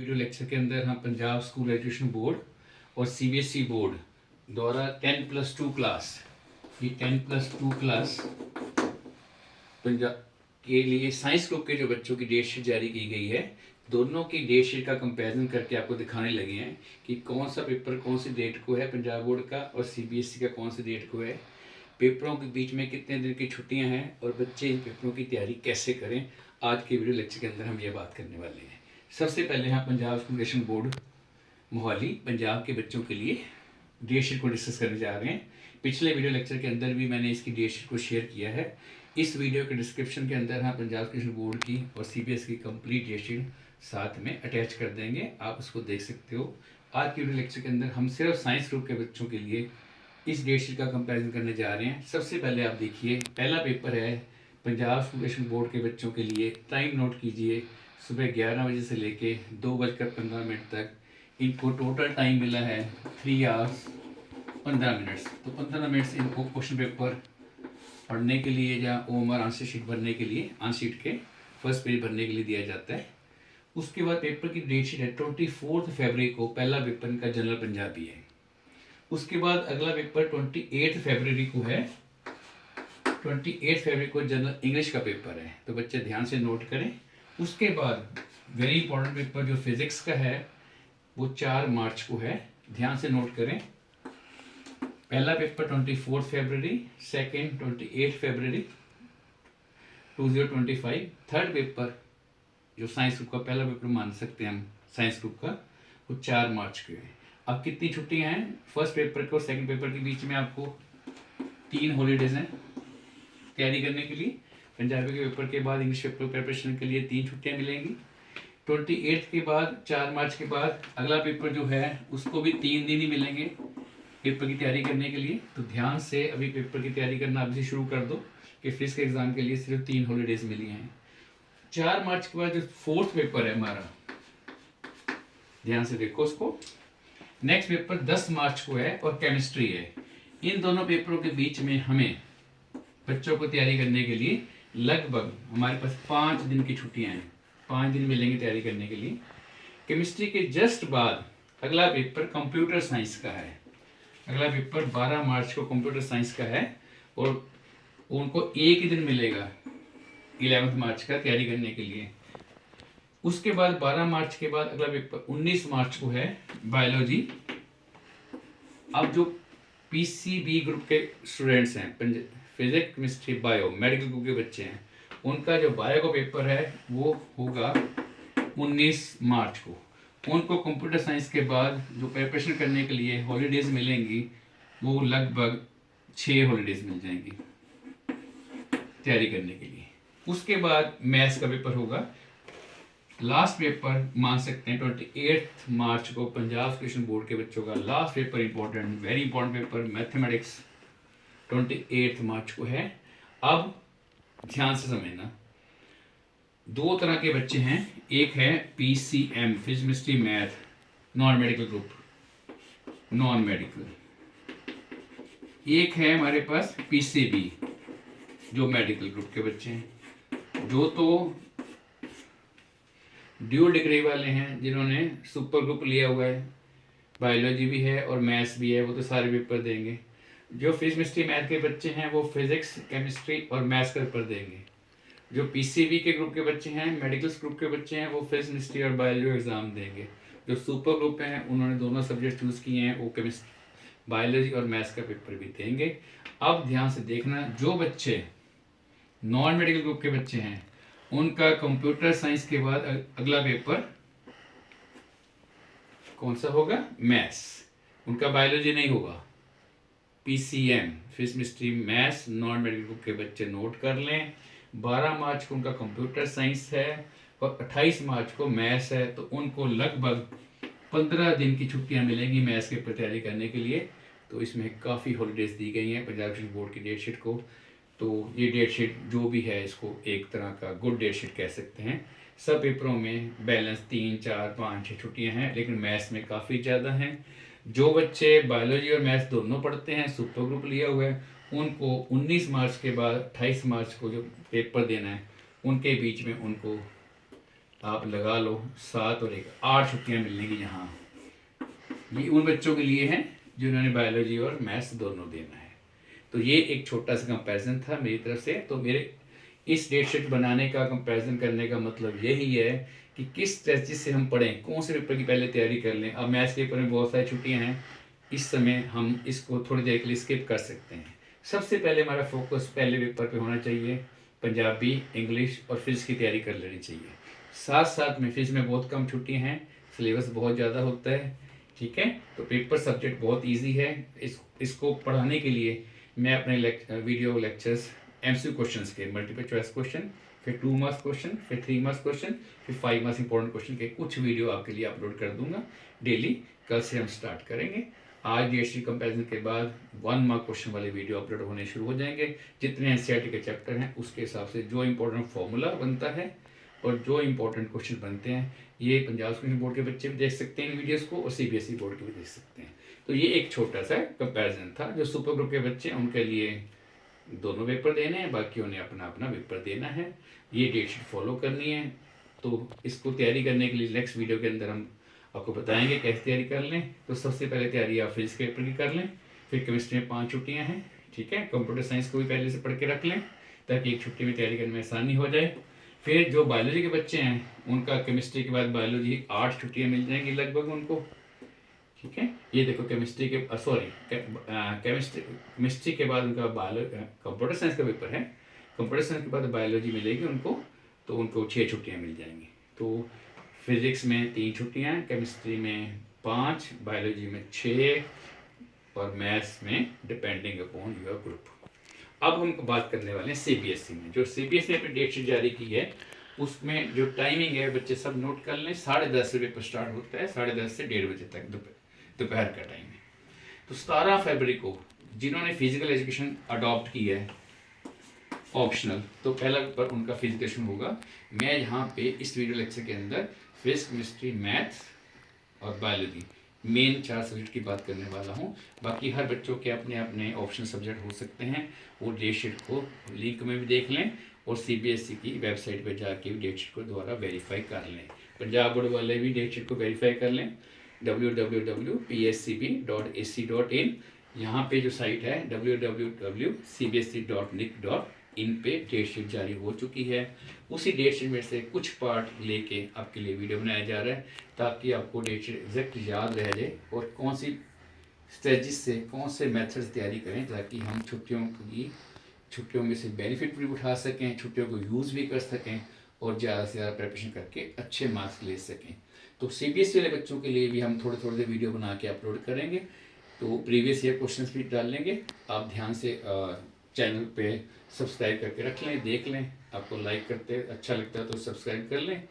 Video lecture के अंदर हम पंजाब स्कूल एजुकेशन बोर्ड और सीबीएसई बोर्ड द्वारा 10+2 क्लास, ये 10+2 क्लास पंजाब के लिए साइंस ग्रुप के जो बच्चों की डेट शीट जारी की गई है, दोनों की डेट शीट का कंपैरिजन करके आपको दिखाने लगे हैं कि कौन सा पेपर कौन सी डेट को है पंजाब बोर्ड का और सीबीएसई का कौन सी डेट को है। पेपरों के बीच में कितने दिन की छुट्टियां हैं और बच्चे इन पेपरों की तैयारी कैसे करें, आज के वीडियो लेक्चर के अंदर हम ये बात करने वाले हैं। सबसे पहले हम Punjab school education board Mohali Punjab के बच्चों के लिए डेट शीट को डिस्कस करने जा रहे हैं। पिछले वीडियो लेक्चर के अंदर भी मैंने इसकी डेट शीट को शेयर किया है। इस वीडियो के डिस्क्रिप्शन के अंदर हम पंजाब एजुकेशन बोर्ड की और सीबीएसई की कंप्लीट डेट शीट साथ में अटैच कर देंगे, आप उसको देख सकते हो। आज के वीडियो लेक्चर के अंदर हम सिर्फ साइंस ग्रुप के बच्चों के लिए इस डेट शीट का कंपैरिजन करने जा रहे हैं। सबसे पहले आप देखिए, पहला पेपर है पंजाब स्कूल एजुकेशन बोर्ड के बच्चों के लिए। टाइम नोट कीजिए, सुबह 11 बजे से लेके 2:15 तक इनको टोटल टाइम मिला है 3 आवर्स 15 मिनट्स। तो 15 मिनट्स इनको क्वेश्चन पेपर पढ़ने के लिए या ओएमआर आंसर शीट भरने के लिए, आंसर शीट के फर्स्ट पेज भरने के लिए दिया जाता है। उसके बाद पेपर की डेट शीट है 24 फरवरी को, पहला पेपर इनका जनरल पंजाबी है। उसके बाद अगला पेपर 28 फरवरी को है, 28 फरवरी को जनरल इंग्लिश का पेपर है, तो बच्चे ध्यान से नोट करें। उसके बाद वेरी इंपॉर्टेंट पेपर जो फिजिक्स का है वो 4 मार्च को है, ध्यान से नोट करें। पहला पेपर 24 फरवरी, सेकेंड 28 फरवरी 2025। थर्ड पेपर जो साइंस ग्रुप का पहला पेपर मान सकते हैं हम साइंस ग्रुप का, वो 4 मार्च को है। अब कितनी छुट्टियां हैं फर्स्ट पेपर को सेकंड पेपर के बीच में? आपको 3 हॉलीडेज हैं तैयारी करने के लिए। पंजाबी के पेपर के बाद इंग्लिश पेपर प्रिपरेशन के लिए 3 छुट्टियां मिलेंगी। 28 के बाद 4 मार्च के बाद अगला पेपर जो है उसको भी 3 दिन ही मिलेंगे पेपर की तैयारी करने के लिए। तो ध्यान से अभी पेपर की तैयारी करना अभी से शुरू कर दो कि फिजिक्स के एग्जाम के लिए सिर्फ 3 हॉलीडेज मिली हैं। 4 मार्च के बाद जो फोर्थ पेपर है हमारा, ध्यान से देखो उसको। नेक्स्ट पेपर 10 मार्च को है और केमिस्ट्री है। इन दोनों पेपरों के बीच में हमें बच्चों को तैयारी करने के लिए लगभग हमारे पास 5 दिन की छुट्टियां हैं, 5 दिन मिलेंगे तैयारी करने के लिए। केमिस्ट्री के जस्ट बाद अगला पेपर कंप्यूटर साइंस का है। अगला पेपर 12 मार्च को कंप्यूटर साइंस का है और उनको एक ही दिन मिलेगा 11 मार्च का तैयारी करने के लिए। उसके बाद 12 मार्च के बाद अगला पेपर 19 मार्च को है बायोलॉजी। अब जो पीसीबी ग्रुप के स्टूडेंट्स हैं, physics chemistry bio medical group के बच्चे हैं, उनका जो बायो का पेपर है वो होगा 19 मार्च को। उनको कंप्यूटर साइंस के बाद जो प्रिपरेशन करने के लिए हॉलीडेज मिलेंगी वो लगभग 6 हॉलीडेज मिल जाएंगी तैयारी करने के लिए। उसके बाद मैथ्स का पेपर होगा, लास्ट पेपर मान सकते हैं 28 मार्च को पंजाब एजुकेशन बोर्ड के बच्चों का last paper, important very important paper mathematics 28 मार्च को है। अब ध्यान से समझना, 2 तरह के बच्चे हैं। एक है PCM physics chemistry math non medical group, non medical. एक है हमारे पास पीसीबी जो मेडिकल ग्रुप के बच्चे हैं। जो तो ड्यूल डिग्री वाले हैं जिन्होंने सुपर ग्रुप लिया हुआ है, बायोलॉजी भी है और मैथ्स भी है, वो तो सारे पेपर देंगे। जो फिजिक्स केमिस्ट्री मैथ के बच्चे हैं वो फिजिक्स केमिस्ट्री और मैथ्स का पेपर देंगे। जो पीसीबी के ग्रुप के बच्चे हैं, मेडिकल ग्रुप के बच्चे हैं, वो फिजिक्स केमिस्ट्री और बायोलॉजी एग्जाम देंगे। जो सुपर ग्रुप हैं उन्होंने दोनों सब्जेक्ट चूज़ किए हैं, वो केमिस्ट्री बायोलॉजी और मैथ्स का पेपर भी देंगे। अब ध्यान से देखना, जो बच्चे नॉन मेडिकल ग्रुप के बच्चे हैं उनका कंप्यूटर साइंस के बाद अगला पेपर कौन सा होगा? मैथ्स। उनका बायोलॉजी नहीं होगा। PCM physics chemistry maths non medical group के बच्चे नोट कर लें। 12 मार्च को उनका कंप्यूटर साइंस है और 28 मार्च को मैथ्स है, तो उनको लगभग 15 दिन की छुट्टियां मिलेंगी मैथ्स के ऊपर तैयारी करने के लिए। तो इसमें काफ़ी हॉलीडेज दी गई हैं पंजाब एजुकेशन बोर्ड की डेट शीट को। तो ये डेट शीट जो भी है इसको एक तरह का गुड डेट शीट कह सकते हैं। सब पेपरों में बैलेंस 3, 4, 5, 6 छुट्टियां हैं, लेकिन मैथ्स में काफ़ी ज़्यादा हैं। जो बच्चे बायोलॉजी और मैथ्स दोनों पढ़ते हैं, सुपर ग्रुप लिया हुआ है, उनको 19 मार्च के बाद 28 मार्च को जो पेपर देना है उनके बीच में उनको आप लगा लो 7 और 1 8 छुट्टियाँ मिलेंगी यहाँ। ये उन बच्चों के लिए है जिन्होंने बायोलॉजी और मैथ्स दोनों देना है। तो ये एक छोटा सा कंपैरिजन था मेरी तरफ से। तो मेरे इस डेट शीट बनाने का, कंपैरिजन करने का मतलब यही है कि किस स्ट्रेटजी से हम पढ़ें, कौन से पेपर की पहले तैयारी कर लें। अब मैथ्स के पेपर में बहुत सारी छुट्टियाँ हैं, इस समय हम इसको थोड़ी देर के लिए स्किप कर सकते हैं। सबसे पहले हमारा फोकस पहले पेपर पे होना चाहिए, पंजाबी, इंग्लिश और फिजिक्स की तैयारी कर लेनी चाहिए। साथ साथ में फिजिक्स में बहुत कम छुट्टियाँ हैं, सिलेबस बहुत ज़्यादा होता है, ठीक है। तो पेपर सब्जेक्ट बहुत ईजी है। इसको पढ़ाने के लिए मैं अपने वीडियो लेक्चर्स एमसीक्यू क्वेश्चंस के, मल्टीपल चॉइस क्वेश्चन, फिर 2 मार्क्स क्वेश्चन, फिर 3 मार्क्स क्वेश्चन, फिर 5 मार्क्स इंपॉर्टेंट क्वेश्चन के कुछ वीडियो आपके लिए अपलोड कर दूंगा डेली। कल से हम स्टार्ट करेंगे। आज डीएसटी कंपैरिजन के बाद 1 मार्क क्वेश्चन वाले वीडियो अपलोड होने शुरू हो जाएंगे। जितने एनसीईआरटी के चैप्टर हैं उसके हिसाब से जो इंपॉर्टेंट फॉर्मूला बनता है और जो इंपॉर्टेंट क्वेश्चन बनते हैं, ये पंजाब स्कूल बोर्ड के बच्चे भी देख सकते हैं इन वीडियोस को, और सीबीएसई बोर्ड के भी देख सकते हैं। तो ये एक छोटा सा कंपैरिजन था। जो सुपर ग्रुप के बच्चे हैं उनके लिए दोनों पेपर देने हैं, बाकी उन्हें अपना अपना पेपर देना है। ये डेट शीट फॉलो करनी है। तो इसको तैयारी करने के लिए नेक्स्ट वीडियो के अंदर हम आपको बताएंगे कैसे तैयारी कर लें। तो सबसे पहले तैयारी आप फिजिक्स के पेपर की कर लें, फिर केमिस्ट्री में 5 छुट्टियाँ हैं, ठीक है। कंप्यूटर साइंस को भी पहले से पढ़ के रख लें ताकि एक छुट्टी में तैयारी करने में आसानी हो जाए। फिर जो बायोलॉजी के बच्चे हैं उनका केमिस्ट्री के बाद बायोलॉजी 8 छुट्टियाँ मिल जाएंगी लगभग उनको, ठीक है। ये देखो केमिस्ट्री के केमिस्ट्री के बाद उनका कंप्यूटर साइंस का पेपर है, कंप्यूटर साइंस के बाद बायोलॉजी मिलेगी उनको, तो उनको 6 छुट्टियाँ मिल जाएंगी। तो फिजिक्स में 3 छुट्टियाँ, केमिस्ट्री में 5, बायोलॉजी में 6 और मैथ्स में डिपेंडिंग अपॉन योर ग्रुप। अब हम बात करने वाले हैं सीबीएसई में। जो सीबीएसई ने डेट शीट जारी की है उसमें जो टाइमिंग है बच्चे सब नोट कर लें। 10:30 से पेपर स्टार्ट होता है, 10:30 से 1:30 बजे तक दोपहर का टाइम है। तो 17 फरवरी को जिन्होंने फिजिकल एजुकेशन अडॉप्ट की है ऑप्शनल, तो पहला पेपर उनका फिजिकल होगा। मैं यहाँ पे इस वीडियो लेक्चर के अंदर फिजिक्स, केमिस्ट्री, मैथ्स और बायोलॉजी मेन 4 सब्जेक्ट की बात करने वाला हूँ। बाकी हर बच्चों के अपने अपने ऑप्शन सब्जेक्ट हो सकते हैं। वो डेट शीट को लिंक में भी देख लें और सीबीएसई की वेबसाइट पर जाके भी डेट शीट को दोबारा वेरीफाई कर लें। पंजाब बोर्ड वाले भी डेट शीट को वेरीफाई कर लें, www.pscb.ac.in। यहाँ पे जो साइट है www.cbsc.nic.in पे डेट शीट जारी हो चुकी है। उसी डेट शीट में से कुछ पार्ट लेके आपके लिए वीडियो बनाया जा रहा है ताकि आपको डेट शीट एग्जैक्ट याद रह जाए और कौन सी स्ट्रेटजी से, कौन से मेथड्स तैयारी करें ताकि हम छुट्टियों में से बेनिफिट भी उठा सकें, छुट्टियों को यूज़ भी कर सकें और ज़्यादा से ज़्यादा प्रिपरेशन करके अच्छे मार्क्स ले सकें। तो सीबीएसई वाले बच्चों के लिए भी हम थोड़े थोड़े से वीडियो बना के अपलोड करेंगे। तो प्रीवियस ईयर क्वेश्चंस भी डाल लेंगे। आप ध्यान से चैनल पे सब्सक्राइब करके रख लें, देख लें। आपको लाइक करते अच्छा लगता है तो सब्सक्राइब कर लें,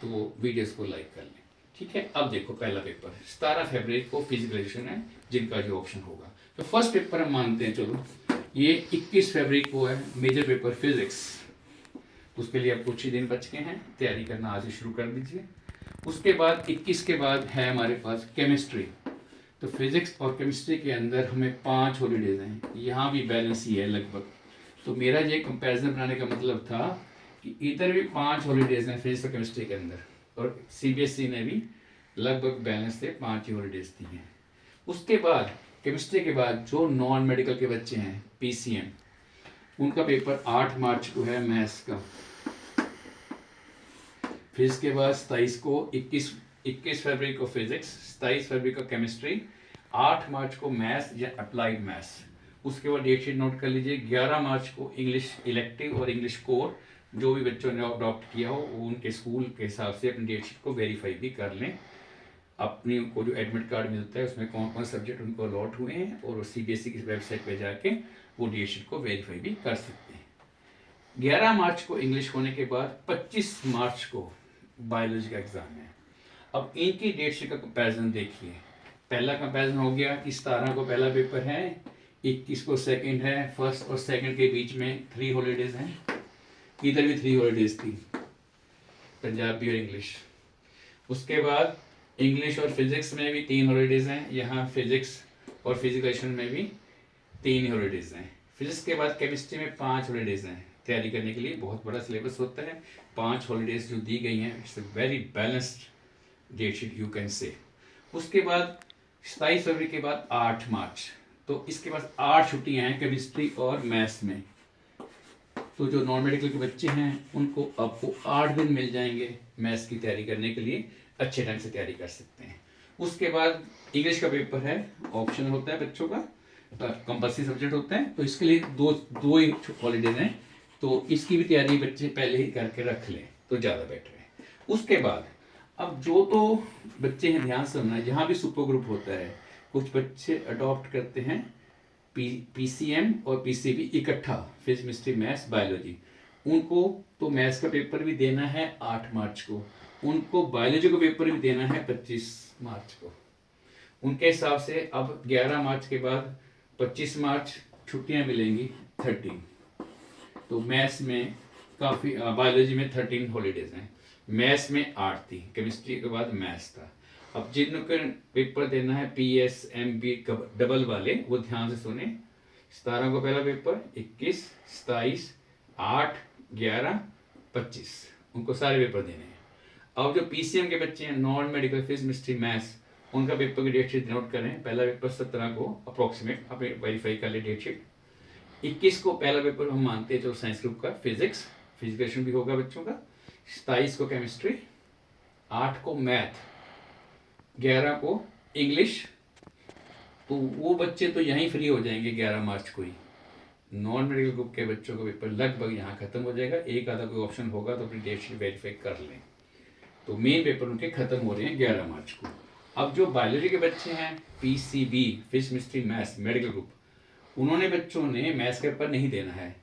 तो वीडियोस को लाइक कर लें, ठीक है। अब देखो पहला पेपर 17 फरवरी को फिजिकल एजुकेशन है जिनका जो ऑप्शन होगा। तो फर्स्ट पेपर हम मानते हैं, चलो ये 21 फरवरी को है मेजर पेपर फिजिक्स। उसके लिए अब कुछ ही दिन बच गए हैं, तैयारी करना आज से शुरू कर दीजिए। उसके बाद 21 के बाद है हमारे पास केमिस्ट्री। तो फिजिक्स और केमिस्ट्री के अंदर हमें 5 हॉलीडेज हैं, यहाँ भी बैलेंस ही है लगभग। तो मेरा ये कंपैरिजन बनाने का मतलब था कि इधर भी 5 हॉलीडेज हैं फिजिक्स और केमिस्ट्री के अंदर, और सीबीएसई ने भी लगभग बैलेंस से 5 ही हॉलीडेज दी हैं। उसके बाद केमिस्ट्री के बाद जो नॉन मेडिकल के बच्चे हैं पीसीएम, उनका पेपर 8 मार्च को है मैथ्स का। फिजिक्स के बाद 27 को 21 फरवरी को फिजिक्स, 27 फरवरी को केमिस्ट्री, 8 मार्च को मैथ्स या अप्लाइड मैथ्स। उसके बाद डेट शीट नोट कर लीजिए। 11 मार्च को इंग्लिश इलेक्टिव और इंग्लिश कोर, जो भी बच्चों ने अडॉप्ट किया हो उनके स्कूल के हिसाब से अपनी डेट शीट को वेरीफाई भी कर लें। अपनी को जो एडमिट कार्ड मिलता है उसमें कौन कौन सब्जेक्ट उनको अलॉट हुए हैं, और सीबीएसई की वेबसाइट पर जाके वो डेट शीट को वेरीफाई भी कर सकते हैं। 11 मार्च को इंग्लिश होने के बाद 25 मार्च को बायोलॉजी का एग्जाम है। अब इनकी डेट शीट का कंपैरिजन देखिए। पहला कंपैरिजन हो गया कि 17 को पहला पेपर है, 21 को सेकंड है, फर्स्ट और सेकंड के बीच में 3 हॉलीडेज हैं। इधर भी 3 हॉलीडेज थी, पंजाबी और इंग्लिश। उसके बाद इंग्लिश और फिजिक्स में भी 3 हॉलीडेज हैं, यहाँ फिजिक्स और फिजिकल एजुकेशन में भी 3 हॉलीडेज हैं। फिजिक्स के बाद केमिस्ट्री में 5 हॉलीडेज हैं, तैयारी करने के लिए बहुत बड़ा सिलेबस होता है। 5 हॉलीडेज जो दी गई हैं, it's a very balanced date sheet you can say. उसके बाद 27 फरवरी के बाद 8 मार्च, तो इसके बाद 8 छुट्टियां हैं केमिस्ट्री और मैथ्स में। तो जो नॉन मेडिकल के बच्चे हैं उनको आपको 8 दिन मिल जाएंगे मैथ्स की तैयारी करने के लिए, अच्छे ढंग से तैयारी कर सकते हैं। उसके बाद इंग्लिश का पेपर है, ऑप्शन होता है बच्चों का, कंपल्सरी सब्जेक्ट होता है, तो इसके लिए दो दो ही हॉलीडेज हैं, तो इसकी भी तैयारी बच्चे पहले ही करके रख लें तो ज़्यादा बेटर है। उसके बाद अब जो तो बच्चे हैं, ध्यान से सुनना है, जहाँ भी सुपर ग्रुप होता है कुछ बच्चे अडॉप्ट करते हैं पीसीएम और पीसीबी इकट्ठा, फिजिक्स केमिस्ट्री मैथ्स बायोलॉजी। उनको तो मैथ्स का पेपर भी देना है 8 मार्च को, उनको बायोलॉजी का पेपर भी देना है 25 मार्च को। उनके हिसाब से अब 11 मार्च के बाद 25 मार्च छुट्टियां मिलेंगी 13। तो मैथ्स में काफ़ी, बायोलॉजी में 13 हॉलीडेज हैं, मैथ्स में 8 थी, केमिस्ट्री के बाद मैथ्स था। अब जिनको पेपर देना है PSMB डबल वाले, वो ध्यान से सुने। 17 को पहला पेपर, 21, 27, 8, 11, 25, उनको सारे पेपर देने हैं। अब जो PCM के बच्चे हैं, non medical physics chemistry maths, उनका पेपर की डेट शीट नोट करें। पहला पेपर 17 को अप्रोक्सीमेट आप वेरीफाई कर ले डेट शीट। 21 को पहला पेपर हम मानते हैं जो साइंस ग्रुप का फिजिक्स, फिजिकेशन भी होगा बच्चों का। 27 को केमिस्ट्री, 8 को मैथ, 11 को इंग्लिश। तो वो बच्चे तो यहीं फ्री हो जाएंगे 11 मार्च को ही। नॉन मेडिकल ग्रुप के बच्चों का पेपर लगभग यहाँ खत्म हो जाएगा। एक आधा कोई ऑप्शन होगा तो अपनी डेट शीट वेरीफाई कर लें। तो मेन पेपर उनके खत्म हो रहे हैं 11 मार्च को। अब जो बायोलॉजी के बच्चे हैं, PCB physics chemistry maths medical group, उन्होंने बच्चों ने मैथ्स का पेपर नहीं देना है।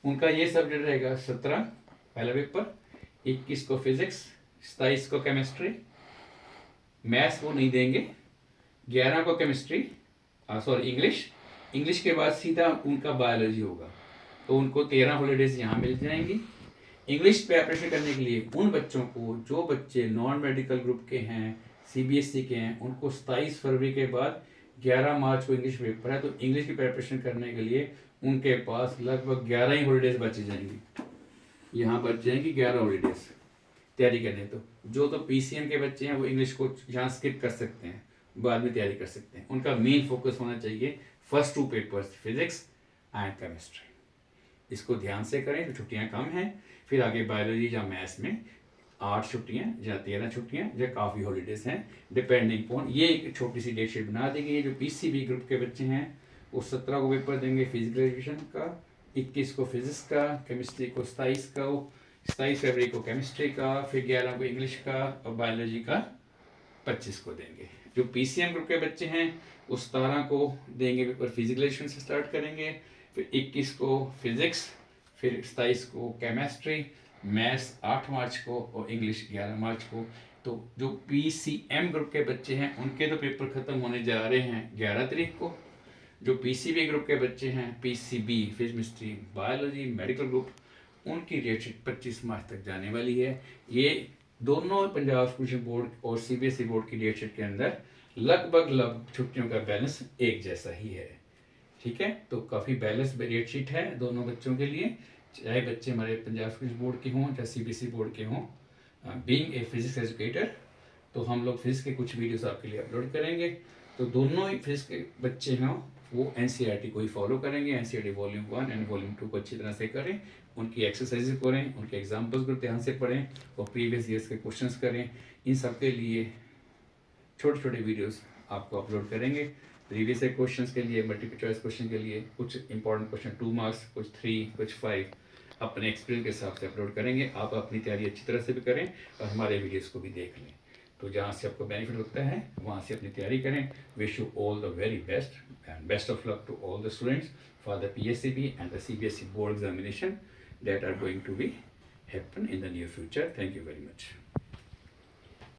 उनका ये सब्जेक्ट रहेगा 17 पहला पेपर, 21 को फिजिक्स, 27 को केमिस्ट्री, मैथ्स वो नहीं देंगे, 11 को केमिस्ट्री, सॉरी इंग्लिश के बाद सीधा उनका बायोलॉजी होगा। तो उनको 13 हॉलीडेज यहाँ मिल जाएंगी। इंग्लिश प्रिपरेशन करने के लिए उन बच्चों को, जो बच्चे नॉन मेडिकल ग्रुप के हैं, CBSE के हैं, उनको 27 फरवरी के बाद 11 मार्च को इंग्लिश पेपर है। तो इंग्लिश की प्रिपरेशन करने के लिए उनके पास लगभग 11 ही हॉलीडेज बच जाएंगी। यहाँ बच जाएंगी 11 हॉलीडेज तैयारी करने। तो जो तो PCM के बच्चे हैं वो इंग्लिश को यहाँ स्किप कर सकते हैं, बाद में तैयारी कर सकते हैं। उनका मेन फोकस होना चाहिए first 2 papers physics and chemistry. इसको ध्यान से करें तो छुट्टियाँ कम हैं। फिर आगे बायोलॉजी या मैथ्स में 8 छुट्टियाँ या 13 छुट्टियाँ या काफ़ी हॉलीडेज हैं, डिपेंडिंग अपॉन। ये एक छोटी सी डेट शीट बना दी गई है। जो PCB ग्रुप के बच्चे हैं वो 17 को पेपर देंगे फिजिकल एजुकेशन का, 21 को फिजिक्स का, केमिस्ट्री को 27 का, 27 फरवरी को केमिस्ट्री का, फिर 11 को इंग्लिश का और बायोलॉजी का 25 को देंगे। जो PCM ग्रुप के बच्चे हैं वो 17 को देंगे पेपर, फिजिकल एजुकेशन से स्टार्ट करेंगे, फिर 21 को फिजिक्स, फिर 27 को केमिस्ट्री, मैथ्स 8 मार्च को और इंग्लिश 11 मार्च को। तो जो PCM ग्रुप के बच्चे हैं उनके तो पेपर खत्म होने जा रहे हैं 11 तारीख को। जो PCB ग्रुप के बच्चे हैं, PCB physics chemistry biology medical group, उनकी डेट शीट 25 मार्च तक जाने वाली है। ये दोनों पंजाब स्कूल बोर्ड और CBSE बोर्ड की डेट शीट के अंदर लगभग छुट्टियों का बैलेंस एक जैसा ही है। ठीक है, तो काफ़ी बैलेंस डेट शीट है दोनों बच्चों के लिए, चाहे बच्चे हमारे पंजाब स्कूल बोर्ड के हों चाहे CBSE बोर्ड के हों। बीइंग ए फिजिक्स एजुकेटर, तो हम लोग फिजिक्स के कुछ वीडियोस आपके लिए अपलोड करेंगे। तो दोनों ही फिजिक्स के बच्चे हैं वो NCERT को ही फॉलो करेंगे। NCERT वॉल्यूम 1 एंड वॉल्यूम 2 को अच्छी तरह से करें, उनकी एक्सरसाइजेज करें, उनके एग्जाम्पल्स को ध्यान से पढ़ें और प्रीवियस ईयर्स के क्वेश्चंस करें। इन सब के लिए छोटे छोटे वीडियोस आपको अपलोड करेंगे। प्रीवियस ईयर क्वेश्चंस के लिए, मल्टीपल चॉइस क्वेश्चन के लिए, कुछ इंपॉर्टेंट क्वेश्चन 2 मार्क्स, कुछ 3, कुछ 5 अपने एक्सपीरियंस के हिसाब से अपलोड करेंगे। आप अपनी तैयारी अच्छी तरह से भी करें और हमारे वीडियोज़ को भी देख लें। तो जहाँ से आपको बेनिफिट होता है वहाँ से अपनी तैयारी करें। Wish you all the very best and best of luck to all the students for the PSCB and the CBSE board examination that are going to be happen in the near future. Thank you very much.